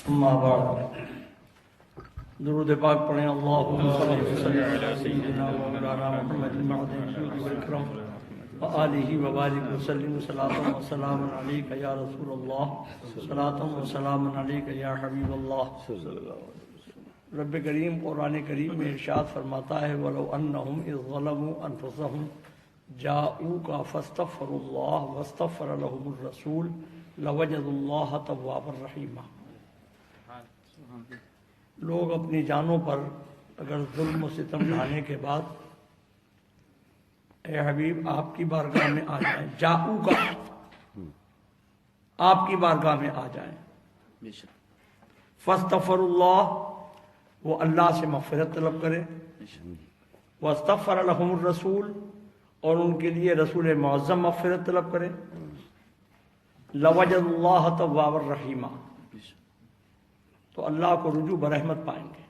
اما بعد درود پاک پڑھیں اللہم صلی علی سیدنا و مولانا محمد المعدن الجود والکرم وآلہ وبارک وسلم صلاۃ و سلام علیک یا رسول اللہ صلاۃ و سلام علیک یا حبیب اللہ۔ رب کریم قرآن کریم میں ارشاد فرماتا ہے وَلَوْ أَنَّهُمْ إِذْ ظَلَمُوا أَنفُسَهُمْ جَاءُوكَ فَاسْتَغْفَرُوا اللَّهَ وَاسْتَغْفَرَ لَهُمُ الرَّسُولُ لَوَجَدُوا اللَّهَ تَوَّابًا رَحِيمًا۔ لوگ اپنی جانوں پر اگر ظلم و ستم ڈھانے کے بعد اے حبیب آپ کی بارگاہ میں آ جائیں، جاؤ کا آپ کی بارگاہ میں آ جائیں، فاستغفر اللہ وہ اللہ سے مغفرت طلب کرے، واستغفر لهم الرسول اور ان کے لیے رسول معظم مغفرت طلب کرے، لوجد اللہ توابا رحیما تو اللہ کو رجوع برحمت پائیں گے۔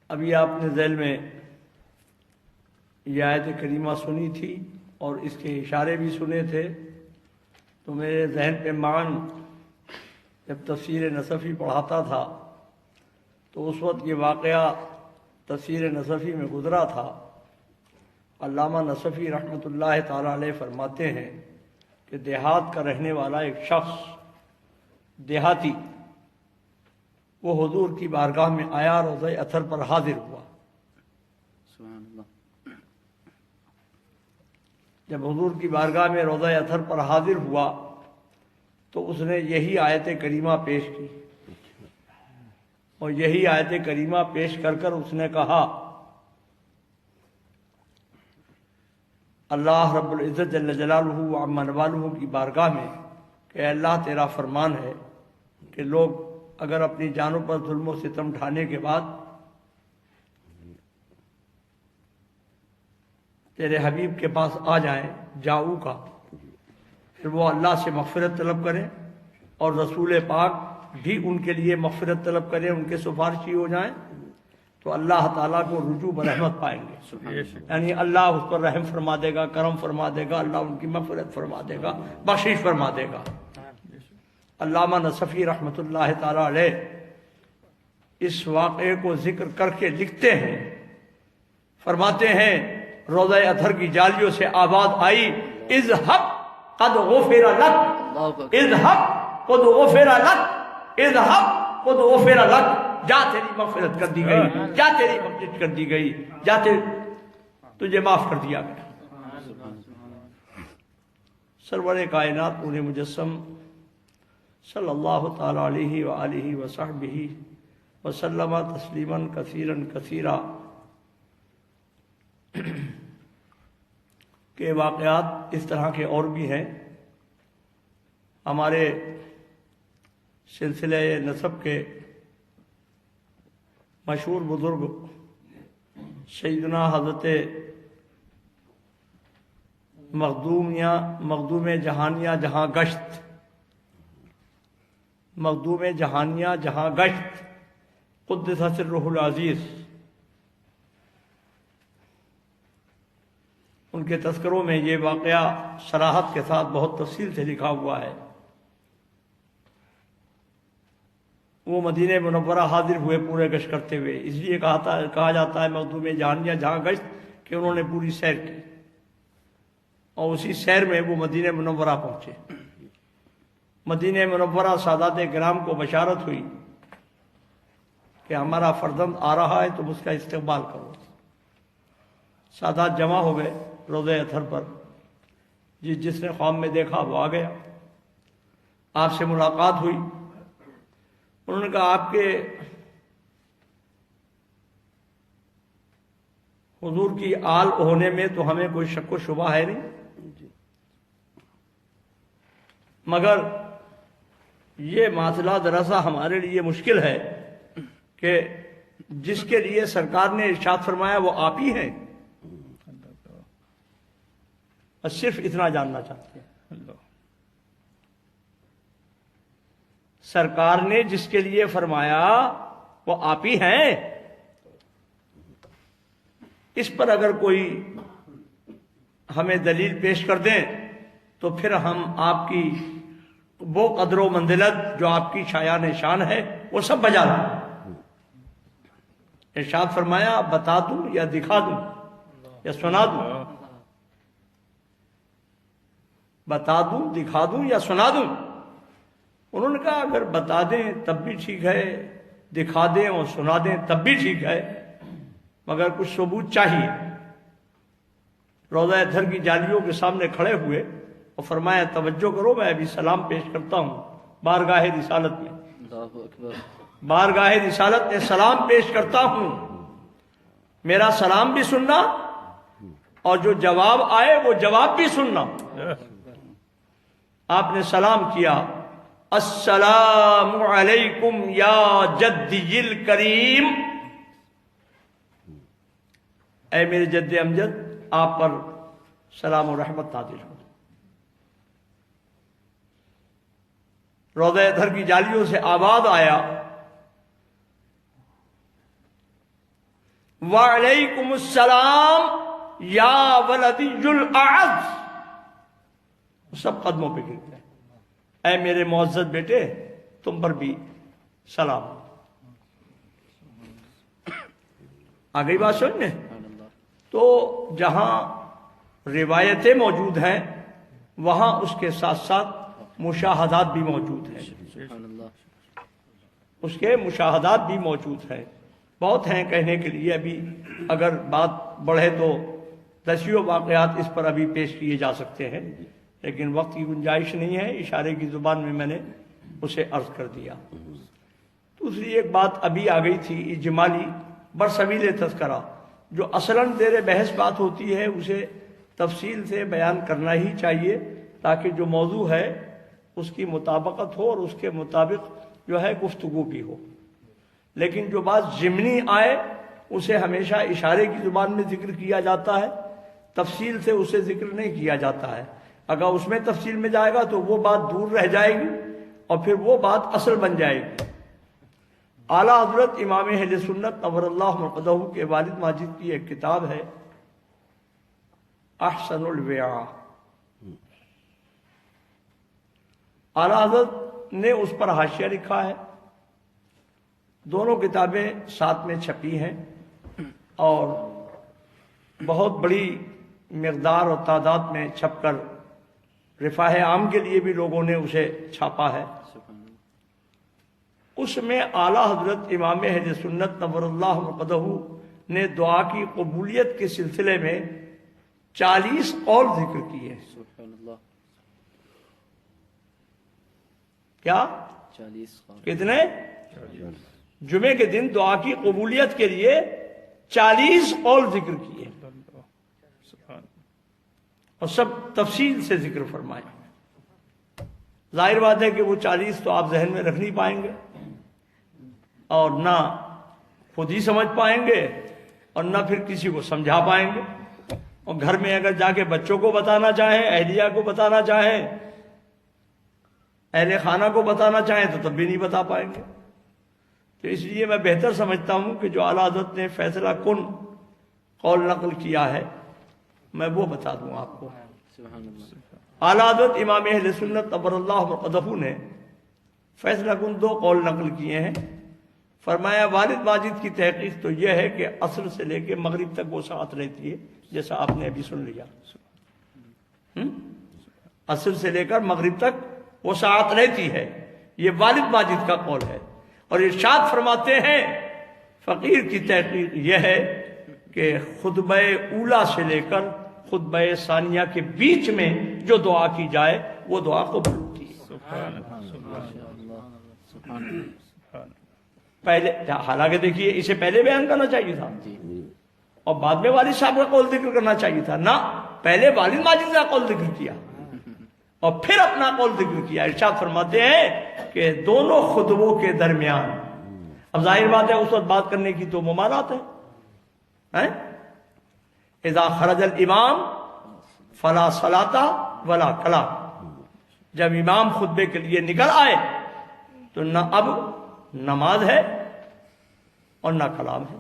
ابھی آپ نے ذیل میں یہ آیت کریمہ سنی تھی اور اس کے اشارے بھی سنے تھے، تو میرے ذہن پہ مان جب تفسیر نصفی پڑھاتا تھا تو اس وقت یہ واقعہ تفسیر نصفی میں گزرا تھا۔ علامہ نصفی رحمۃ اللہ تعالی علیہ فرماتے ہیں کہ دیہات کا رہنے والا ایک شخص دیہاتی وہ حضور کی بارگاہ میں آیا، روضہ اطہر پر حاضر ہوا۔ جب حضور کی بارگاہ میں روضہ اطہر پر حاضر ہوا تو اس نے یہی آیت کریمہ پیش کی، اور یہی آیت کریمہ پیش کر کر اس نے کہا اللہ رب العزت جل جلالہ و عم نوالہ کی بارگاہ میں کہ اللہ تیرا فرمان ہے کہ لوگ اگر اپنی جانوں پر ظلم و ستم ڈھانے کے بعد تیرے حبیب کے پاس آ جائیں، جاؤ کا، پھر وہ اللہ سے مغفرت طلب کریں اور رسول پاک بھی ان کے لیے مغفرت طلب کریں، ان کے سفارشی ہو جائیں، تو اللہ تعالیٰ کو رجوع برحمت پائیں گے، یعنی اللہ اس پر رحم فرما دے گا، کرم فرما دے گا، اللہ ان کی مغفرت فرما دے گا، بخشش فرما دے گا۔ علامہ نصفی رحمۃ اللہ تعالی علیہ اس واقعے کو ذکر کر کے لکھتے ہیں، فرماتے ہیں روضہ اطہر کی جالیوں سے آواز آئی اذهب قد غفر لك، اذهب قد غفر لك، اذهب قد غفر لك، جا تیری مغفرت کر دی گئی، جا تیری بخشش کر دی گئی، جا تجھے معاف کر دیا گیا۔ سرور کائنات پورے مجسم صلی اللہ تعالی علیہ وآلہ وصحبہ وسلم تسلیما کثیرا کثیرا کے واقعات اس طرح کے اور بھی ہیں۔ ہمارے سلسلہ نسب کے مشہور بزرگ سیدنا حضرت مخدوم جہانیہ جہاں گشت، مخدوم جہانیہ جہاں گشت قدس سرہ العزیز، ان کے تذکروں میں یہ واقعہ صراحت کے ساتھ بہت تفصیل سے لکھا ہوا ہے۔ وہ مدینہ منورہ حاضر ہوئے پورے گشت کرتے ہوئے، اس لیے کہا جاتا ہے مخدوم جہانیہ جہاں گشت کہ انہوں نے پوری سیر کی، اور اسی سیر میں وہ مدینہ منورہ پہنچے۔ مدینہ منورہ سادات کرام کو بشارت ہوئی کہ ہمارا فرزند آ رہا ہے تم اس کا استقبال کرو۔ سادات جمع ہو گئے روضہ اطہر پر، جس نے خواب میں دیکھا وہ آ گیا، آپ سے ملاقات ہوئی۔ انہوں نے کہا آپ کے حضور کی آل ہونے میں تو ہمیں کوئی شک و شبہ ہے نہیں، مگر یہ مسئلہ ذرا سا ہمارے لیے مشکل ہے کہ جس کے لیے سرکار نے ارشاد فرمایا وہ آپ ہی ہیں، بس صرف اتنا جاننا چاہتے ہیں۔ سرکار نے جس کے لیے فرمایا وہ آپ ہی ہیں، اس پر اگر کوئی ہمیں دلیل پیش کر دیں تو پھر ہم آپ کی وہ قدر و منزلت جو آپ کی شایان شان ہے وہ سب بجا دوں۔ ارشاد فرمایا بتا دوں یا دکھا دوں یا سنا دوں؟ بتا دوں، دکھا دوں یا سنا دوں؟ انہوں نے کہا اگر بتا دیں تب بھی ٹھیک ہے، دکھا دیں اور سنا دیں تب بھی ٹھیک ہے، مگر کچھ ثبوت چاہیے۔ روضہ اطہر کی جالیوں کے سامنے کھڑے ہوئے اور فرمایا توجہ کرو، میں ابھی سلام پیش کرتا ہوں بارگاہ رسالت میں، بارگاہ رسالت میں سلام پیش کرتا ہوں، میرا سلام بھی سننا اور جو جواب آئے وہ جواب بھی سننا۔ آپ نے سلام کیا، السلام علیکم یا جدی الکریم، اے میرے جد امجد آپ پر سلام و رحمت نازل ہو۔ روضہ اطہر کی جالیوں سے آواز آیا وعلیکم السلام یا ولدی الاعز، سب قدموں پہ گرتے ہیں، اے میرے معزز بیٹے تم پر بھی سلام۔ آ گئی بات سمجھ میں؟ تو جہاں روایتیں موجود ہیں وہاں اس کے ساتھ ساتھ مشاہدات بھی موجود ہیں، اس کے مشاہدات بھی موجود ہیں، بہت ہیں کہنے کے لیے، ابھی اگر بات بڑھے تو دسیوں واقعات اس پر ابھی پیش کیے جا سکتے ہیں، لیکن وقت کی گنجائش نہیں ہے، اشارے کی زبان میں نے اسے عرض کر دیا۔ دوسری ایک بات ابھی آ گئی تھی، اجمالی برسبیل تذکرہ، جو اصلاً زیر بحث بات ہوتی ہے اسے تفصیل سے بیان کرنا ہی چاہیے تاکہ جو موضوع ہے اس کی مطابقت ہو اور اس کے مطابق جو ہے گفتگو بھی ہو، لیکن جو بات ضمنی آئے اسے ہمیشہ اشارے کی زبان میں ذکر کیا جاتا ہے، تفصیل سے اسے ذکر نہیں کیا جاتا ہے۔ اگر اس میں تفصیل میں جائے گا تو وہ بات دور رہ جائے گی اور پھر وہ بات اصل بن جائے گی۔ اعلیٰ حضرت امام اہل سنت نور اللہ مرقدہ کے والد ماجد کی ایک کتاب ہے احسن الویاع، اعلیٰ حضرت نے اس پر حاشیہ لکھا ہے، دونوں کتابیں ساتھ میں چھپی ہیں اور بہت بڑی مقدار اور تعداد میں چھپ کر رفاہ عام کے لیے بھی لوگوں نے اسے چھاپا ہے۔ اس میں اعلیٰ حضرت امام اہل سنت نور اللہ مرقدہ نے دعا کی قبولیت کے سلسلے میں 40 قول ذکر کیے ہیں۔ کیا 40 کتنے؟ جمعے کے دن دعا کی قبولیت کے لیے 40 قول ذکر کیے اور سب تفصیل سے ذکر فرمائے۔ ظاہر بات ہے کہ وہ 40 تو آپ ذہن میں رکھ نہیں پائیں گے اور نہ خود ہی سمجھ پائیں گے اور نہ پھر کسی کو سمجھا پائیں گے، اور گھر میں اگر جا کے بچوں کو بتانا چاہیں، اہلیہ کو بتانا چاہیں، اہل خانہ کو بتانا چاہیں تو تب بھی نہیں بتا پائیں گے۔ تو اس لیے میں بہتر سمجھتا ہوں کہ جو اعلیٰ حضرت نے فیصلہ کن قول نقل کیا ہے میں وہ بتا دوں آپ کو۔ اعلیٰ حضرت امام اہل سنت نور اللہ مرقدہ نے فیصلہ کن 2 قول نقل کیے ہیں۔ فرمایا والد ماجد کی تحقیق تو یہ ہے کہ عصر سے لے کے مغرب تک وہ ساتھ رہتی ہے، جیسا آپ نے ابھی سن لیا، عصر سے لے کر مغرب تک وہ ساتھ رہتی ہے، یہ والد ماجد کا قول ہے۔ اور ارشاد فرماتے ہیں فقیر کی تحقیق یہ ہے کہ خطبہ اولا سے لے کر خطبہ ثانیہ کے بیچ میں جو دعا کی جائے وہ دعا قبول ہوتی ہے۔ پہلے حالانکہ دیکھیے اسے پہلے بیان کرنا چاہیے تھا اور بعد میں والد صاحب کا قول ذکر کرنا چاہیے تھا، نہ پہلے والد ماجد کا قول ذکر کیا اور پھر اپنا قول ذکر کیا۔ ارشاد فرماتے ہیں کہ دونوں خطبوں کے درمیان، اب ظاہر بات ہے اس وقت بات کرنے کی تو ممانعت ہے، اذا خرج الامام فلا صلاۃ ولا کلام، جب امام خطبے کے لیے نکل آئے تو نہ اب نماز ہے اور نہ کلام ہے۔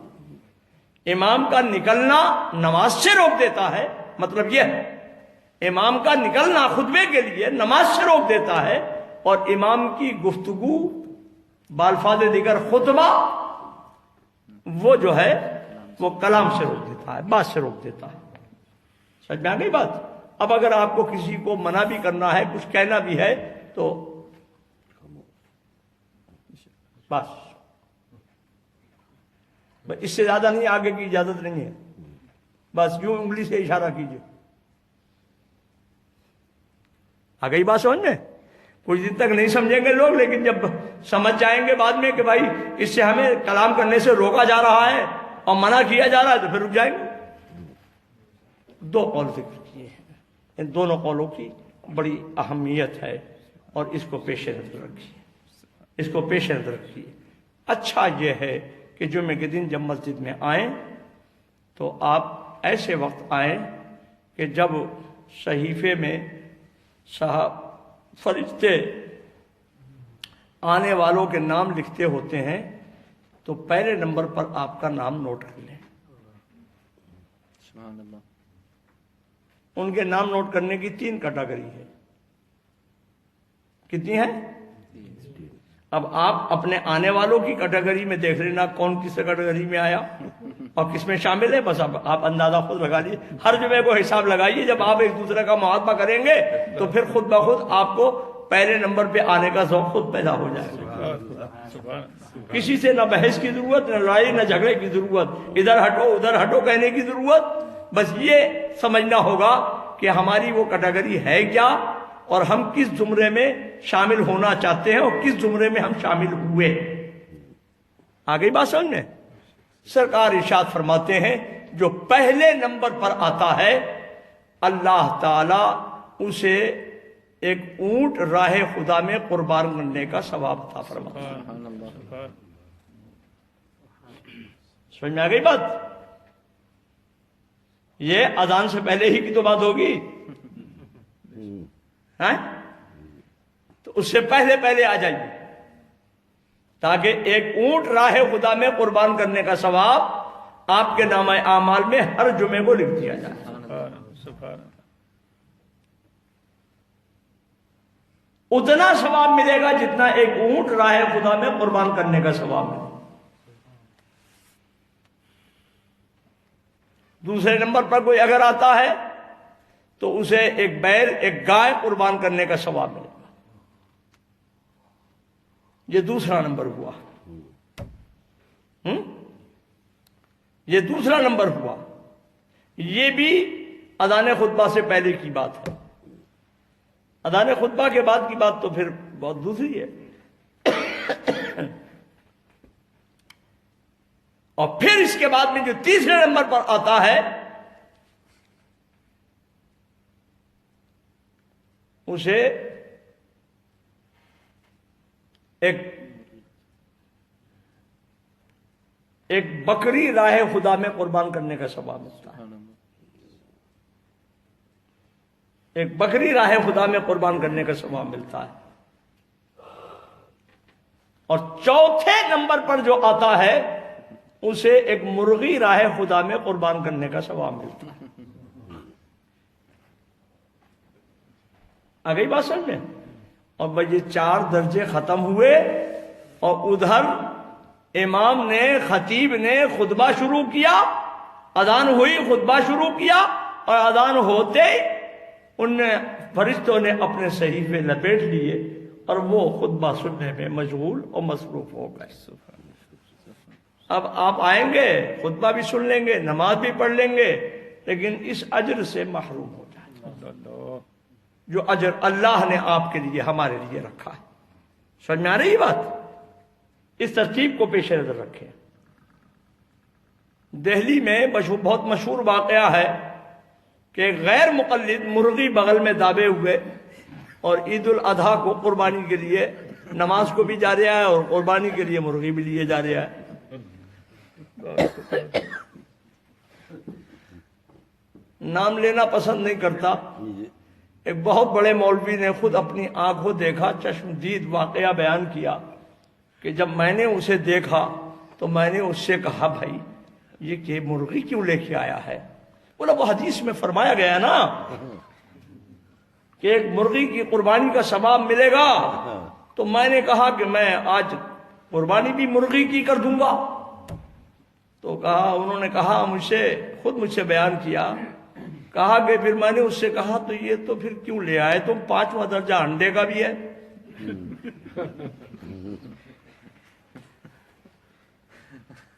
امام کا نکلنا نماز سے روک دیتا ہے، مطلب یہ ہے امام کا نکلنا خطبے کے لیے نماز سے روک دیتا ہے اور امام کی گفتگو بالفاظ دیگر خطبہ وہ جو ہے وہ کلام سے روک دیتا ہے، بات سے روک دیتا ہے. سمجھ میں آ گئی بات؟ اب اگر آپ کو کسی کو منع بھی کرنا ہے، کچھ کہنا بھی ہے تو بس اس سے زیادہ نہیں، آگے کی اجازت نہیں ہے. بس یوں انگلی سے اشارہ کیجئے. آ گئی بات سمجھ میں؟ کچھ دن تک نہیں سمجھیں گے لوگ، لیکن جب سمجھ جائیں گے بعد میں کہ بھائی اس سے ہمیں کلام کرنے سے روکا جا رہا ہے اور منع کیا جا رہا ہے، تو پھر رک جائیں گے. دو قول ذکر کیے ہیں، ان دونوں قولوں کی بڑی اہمیت ہے اور اس کو پیش نظر رکھیے، اس کو پیش نظر رکھیے. اچھا یہ ہے کہ جمعے کے دن جب مسجد میں آئیں تو آپ ایسے وقت آئیں کہ جب صحیفے میں صاحب فرشتے آنے والوں کے نام لکھتے ہوتے ہیں تو پہلے نمبر پر آپ کا نام نوٹ کر لیں. سبحان اللہ. ان کے نام نوٹ کرنے کی 3 کیٹیگری ہے. کتنی ہے؟ اب آپ اپنے آنے والوں کی کیٹیگری میں دیکھ لینا کون کس کیٹیگری میں آیا اور کس میں شامل ہے. بس اب آپ اندازہ خود لگا لیجیے، ہر جمعے کو حساب لگائیے. جب آپ ایک دوسرے کا محاسبہ کریں گے تو پھر خود بخود آپ کو پہلے نمبر پہ آنے کا ذوق خود پیدا ہو جائے گا. کسی سے نہ بحث کی ضرورت، نہ لڑائی، نہ جھگڑے کی ضرورت، ادھر ہٹو ادھر ہٹو کہنے کی ضرورت. بس یہ سمجھنا ہوگا کہ ہماری وہ کیٹیگری ہے کیا اور ہم کس زمرے میں شامل ہونا چاہتے ہیں اور کس زمرے میں ہم شامل ہوئے. آ گئی بات سمجھ میں؟ سرکار ارشاد فرماتے ہیں جو پہلے نمبر پر آتا ہے اللہ تعالی اسے ایک اونٹ راہ خدا میں قربان کرنے کا ثواب عطا فرماتا ہے. سبحان اللہ. سمجھ میں آ گئی بات؟ یہ اذان سے پہلے ہی کی تو بات ہوگی، تو اس سے پہلے پہلے آ جائیے تاکہ ایک اونٹ راہ خدا میں قربان کرنے کا ثواب آپ کے نامہ اعمال میں ہر جمعے کو لکھ دیا جائے. اتنا ثواب ملے گا جتنا ایک اونٹ راہ خدا میں قربان کرنے کا ثواب ملے. دوسرے نمبر پر کوئی اگر آتا ہے تو اسے ایک بیل ایک گائے قربان کرنے کا ثواب ملے گا. یہ دوسرا نمبر ہوا. یہ دوسرا نمبر ہوا. یہ بھی اذان خطبہ سے پہلے کی بات ہے. اذان خطبہ کے بعد کی بات تو پھر بہت دوسری ہے. اور پھر اس کے بعد میں جو تیسرے نمبر پر آتا ہے اسے ایک بکری راہ خدا میں قربان کرنے کا ثواب ملتا ہے. ایک بکری راہ خدا میں قربان کرنے کا ثواب ملتا ہے. اور چوتھے نمبر پر جو آتا ہے اسے ایک مرغی راہ خدا میں قربان کرنے کا ثواب ملتا ہے. آ گئی بات سمجھ میں؟ اور بھائی یہ 4 درجے ختم ہوئے اور ادھر امام نے خطیب نے خطبہ شروع کیا، اذان ہوئی خطبہ شروع کیا اور اذان ہوتے ان فرشتوں نے اپنے صحیفے لپیٹ لیے اور وہ خطبہ سننے میں مشغول اور مصروف ہو گئے. اب آپ آئیں گے خطبہ بھی سن لیں گے نماز بھی پڑھ لیں گے لیکن اس اجر سے محروم ہو جائیں جو اجر اللہ نے آپ کے لیے ہمارے لیے رکھا ہے. سمجھ میں آ رہی بات؟ اس ترتیب کو پیش نظر رکھیں. دہلی میں بہت مشہور واقعہ ہے کہ غیر مقلد مرغی بغل میں دابے ہوئے اور عید الاضحیٰ کو قربانی کے لیے نماز کو بھی جا رہا ہے اور قربانی کے لیے مرغی بھی لیے جا رہا ہے. نام لینا پسند نہیں کرتا. ایک بہت بڑے مولوی نے خود اپنی آنکھوں دیکھا چشمدید واقعہ بیان کیا کہ جب میں نے اسے دیکھا تو میں نے اس سے کہا بھائی یہ کہ مرغی کیوں لے کے آیا ہے؟ بولا وہ حدیث میں فرمایا گیا نا کہ ایک مرغی کی قربانی کا ثواب ملے گا، تو میں نے کہا کہ میں آج قربانی بھی مرغی کی کر دوں گا۔ تو انہوں نے کہا خود مجھ سے بیان کیا، کہا کہ پھر میں نے اس سے کہا تو یہ تو پھر کیوں لے آئے تم، 5واں درجہ انڈے کا بھی ہے۔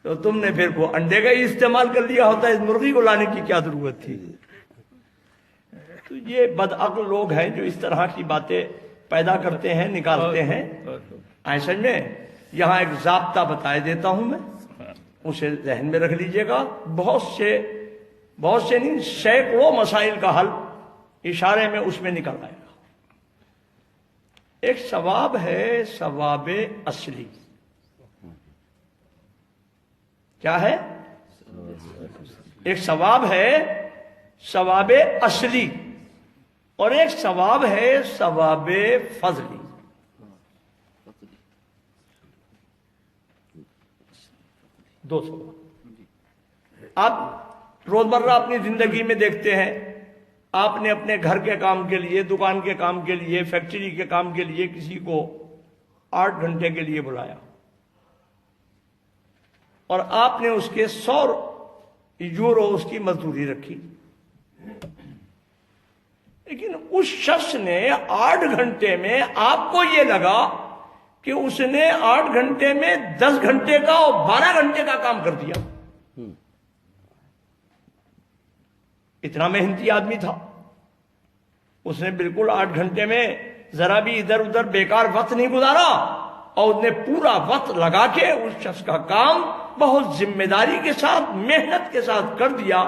تو تم نے پھر وہ انڈے کا ہی استعمال کر لیا ہوتا، اس مرغی کو لانے کی کیا ضرورت تھی؟ تو یہ بدعقل لوگ ہیں جو اس طرح کی باتیں پیدا کرتے ہیں، نکالتے ہیں۔ ایسے میں یہاں ایک ضابطہ بتائے دیتا ہوں میں، اسے ذہن میں رکھ لیجئے گا۔ بہت سے نہیں، سینکڑوں مسائل کا حل اشارے میں اس میں نکل آئے گا۔ ایک ثواب ہے ثواب اصلی۔ کیا ہے؟ ایک ثواب ہے ثواب اصلی، اور ایک ثواب ہے ثواب فضلی۔ دو ثواب آپ روزمرہ اپنی زندگی میں دیکھتے ہیں۔ آپ نے اپنے گھر کے کام کے لیے، دکان کے کام کے لیے، فیکٹری کے کام کے لیے کسی کو 8 گھنٹے کے لیے بلایا، اور آپ نے اس کے 100 یورو اس کی مزدوری رکھی، لیکن اس شخص نے 8 گھنٹے میں آپ کو یہ لگا کہ اس نے 8 گھنٹے میں 10 گھنٹے کا اور 12 گھنٹے کا کام کر دیا۔ اتنا محنتی آدمی تھا، اس نے بالکل 8 گھنٹے میں ذرا بھی ادھر ادھر بیکار وقت نہیں گزارا، اور اس نے پورا وقت لگا کے اس شخص کا کام بہت ذمہ داری کے ساتھ، محنت کے ساتھ کر دیا۔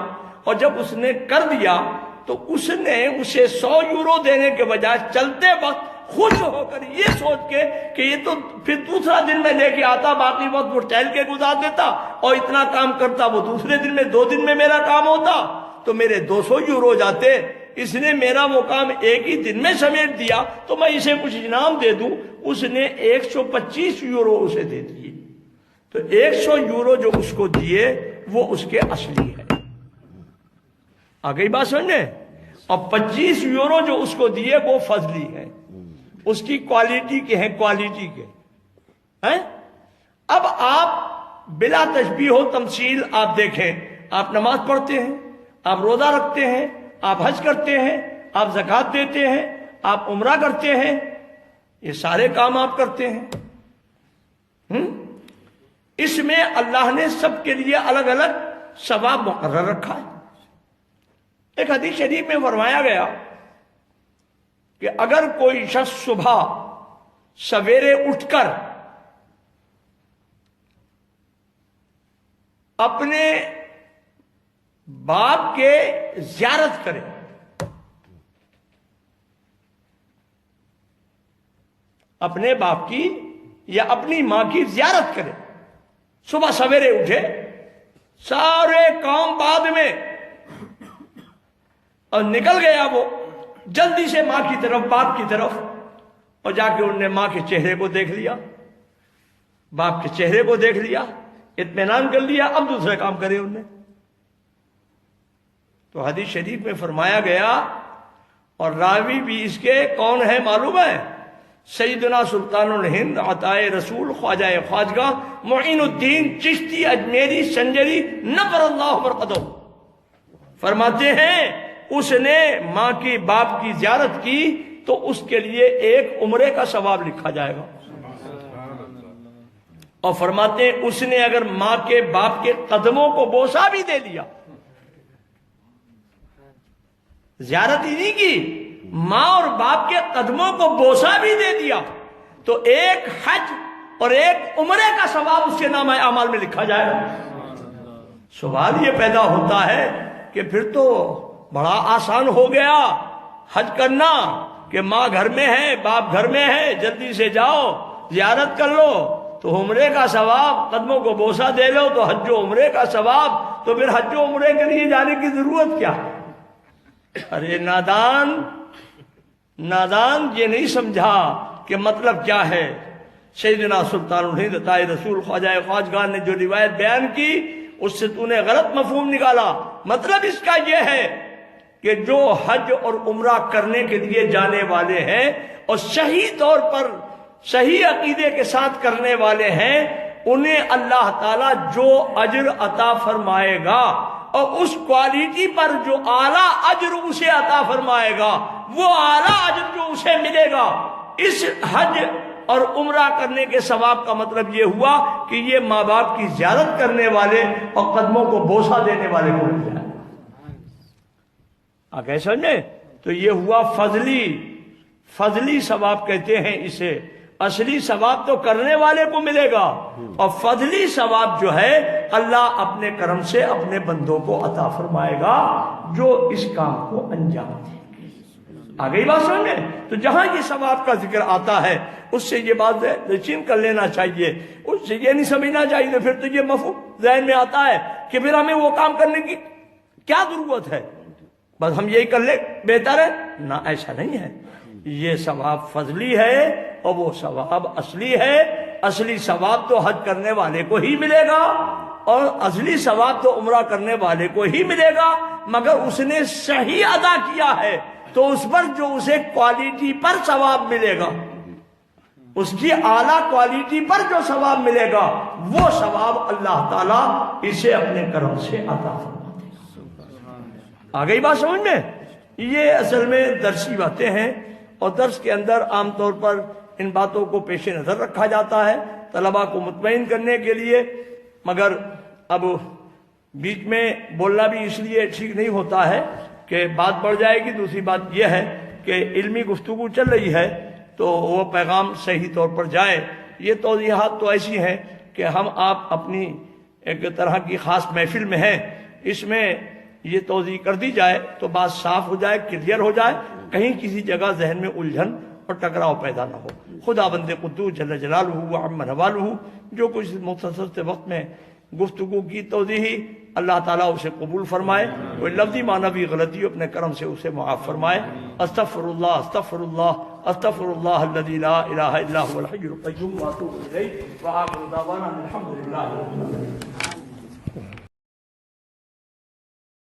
اور جب اس نے کر دیا تو اس نے اسے 100 یورو دینے کے بجائے چلتے وقت خوش ہو کر یہ سوچ کے کہ یہ تو پھر دوسرا دن میں لے کے آتا، باقی وقت وہ ٹہل کے گزار دیتا، اور اتنا کام کرتا وہ دوسرے دن میں، 2 دن میں میرا کام ہوتا تو میرے 200 یورو جاتے۔ اس نے میرا وہ کام ایک ہی دن میں سمیٹ دیا تو میں اسے کچھ انعام دے دوں۔ اس نے 125 یورو اسے دے دیے، تو 100 یورو جو اس کو دیے وہ اس کے اصلی ہے۔ آگئی بات سمجھے؟ اور 25 یورو جو اس کو دیے وہ فضلی ہے، اس کی کوالٹی کے ہیں، کوالٹی کے ہیں۔ اب آپ بلا تشبیہ و تمثیل آپ دیکھیں، آپ نماز پڑھتے ہیں، آپ روزہ رکھتے ہیں، آپ حج کرتے ہیں، آپ زکوٰۃ دیتے ہیں، آپ عمرہ کرتے ہیں، یہ سارے کام آپ کرتے ہیں۔ اس میں اللہ نے سب کے لیے الگ الگ ثواب مقرر رکھا ہے۔ ایک حدیث شریف میں فرمایا گیا کہ اگر کوئی شخص صبح سویرے اٹھ کر اپنے باپ کے زیارت کرے، اپنے باپ کی یا اپنی ماں کی زیارت کرے، صبح سویرے اٹھے، سارے کام بعد میں، اور نکل گیا وہ جلدی سے ماں کی طرف، باپ کی طرف، اور جا کے انہوں نے ماں کے چہرے کو دیکھ لیا، باپ کے چہرے کو دیکھ لیا، اطمینان کر لیا، اب دوسرا کام کرے انہوں نے۔ تو حدیث شریف میں فرمایا گیا، اور راوی بھی اس کے کون ہے معلوم ہے؟ سیدنا سلطان الہند عطائے رسول خواجہ خواجگاہ معین الدین چشتی اجمیری سنجری نبر اللہ مرقدہ فرماتے ہیں اس نے ماں کی باپ کی زیارت کی تو اس کے لیے ایک عمرے کا ثواب لکھا جائے گا، اور فرماتے ہیں اس نے اگر ماں کے باپ کے قدموں کو بوسہ بھی دے دیا، زیارت ہی نہیں کی، ماں اور باپ کے قدموں کو بوسہ بھی دے دیا، تو ایک حج اور ایک عمرے کا ثواب اس کے نامہ اعمال میں لکھا جائے گا۔ سوال یہ پیدا ہوتا ہے کہ پھر تو بڑا آسان ہو گیا حج کرنا، کہ ماں گھر میں ہے، باپ گھر میں ہے، جلدی سے جاؤ زیارت کر لو تو عمرے کا ثواب، قدموں کو بوسہ دے لو تو حج و عمرے کا ثواب، تو پھر حج و عمرے کے لیے جانے کی ضرورت کیا ہے؟ ارے نادان یہ نہیں سمجھا کہ مطلب کیا ہے۔ سیدنا سلطان الہند عطائے رسول خواجہ خواجگاہ نے جو روایت بیان کی اس سے تو نے غلط مفہوم نکالا۔ مطلب اس کا یہ ہے کہ جو حج اور عمرہ کرنے کے لیے جانے والے ہیں اور صحیح طور پر صحیح عقیدے کے ساتھ کرنے والے ہیں، انہیں اللہ تعالیٰ جو اجر عطا فرمائے گا اور اس کوالٹی پر جو اعلیٰ اجر اسے عطا فرمائے گا، وہ اعلیٰ اجر جو اسے ملے گا، اس حج اور عمرہ کرنے کے ثواب کا مطلب یہ ہوا کہ یہ ماں باپ کی زیارت کرنے والے اور قدموں کو بوسہ دینے والے کو مل جائے. آگے سمجھے؟ تو یہ ہوا فضلی ثواب کہتے ہیں اسے. اصلی ثواب تو کرنے والے کو ملے گا، اور فضلی ثواب جو ہے اللہ اپنے کرم سے اپنے بندوں کو عطا فرمائے گا جو اس کام کو انجام دیں گے. آگے بات سمجھے؟ تو جہاں یہ ثواب کا ذکر آتا ہے اس سے یہ بات یقین کر لینا چاہیے، اس سے یہ نہیں سمجھنا چاہیے پھر تو یہ مفہوم ذہن میں آتا ہے کہ پھر ہمیں وہ کام کرنے کی کیا ضرورت ہے، بس ہم یہی کر لیں بہتر ہے. نہ، ایسا نہیں ہے. یہ ثواب فضلی ہے اور وہ ثواب اصلی ہے. اصلی ثواب تو حج کرنے والے کو ہی ملے گا اور اصلی ثواب تو عمرہ کرنے والے کو ہی ملے گا، مگر اس نے صحیح ادا کیا ہے تو اس پر جو اسے کوالٹی پر ثواب ملے گا، اس کی اعلیٰ کوالٹی پر جو ثواب ملے گا، وہ ثواب اللہ تعالیٰ اسے اپنے کرم سے عطا فرما دے گا. آگئی بات سمجھ میں؟ یہ اصل میں درسی باتیں ہیں، اور درس کے اندر عام طور پر ان باتوں کو پیش نظر رکھا جاتا ہے طلباء کو مطمئن کرنے کے لیے. مگر اب بیچ میں بولنا بھی اس لیے ٹھیک نہیں ہوتا ہے کہ بات بڑھ جائے گی. دوسری بات یہ ہے کہ علمی گفتگو چل رہی ہے تو وہ پیغام صحیح طور پر جائے. یہ توضیحات تو ایسی ہیں کہ ہم آپ اپنی ایک طرح کی خاص محفل میں ہیں، اس میں یہ توضیح کر دی جائے تو بات صاف ہو جائے، کلیئر ہو جائے، کہیں کسی جگہ ذہن میں الجھن اور ٹکراؤ پیدا نہ ہو. خدا بند قدوس جل جلالہ و عم نوالہ جو کچھ مختصر سے وقت میں گفتگو کی توضیحی، اللہ تعالیٰ اسے قبول فرمائے، کوئی لفظی معنوی غلطی اپنے کرم سے اسے معاف فرمائے. استغفر اللہ استغفر اللہ استغفر اللہ الذی لا الہ الا هو الحی القیوم واتوب الیہ وآخر دعوانا الحمد للہ رب العالمین.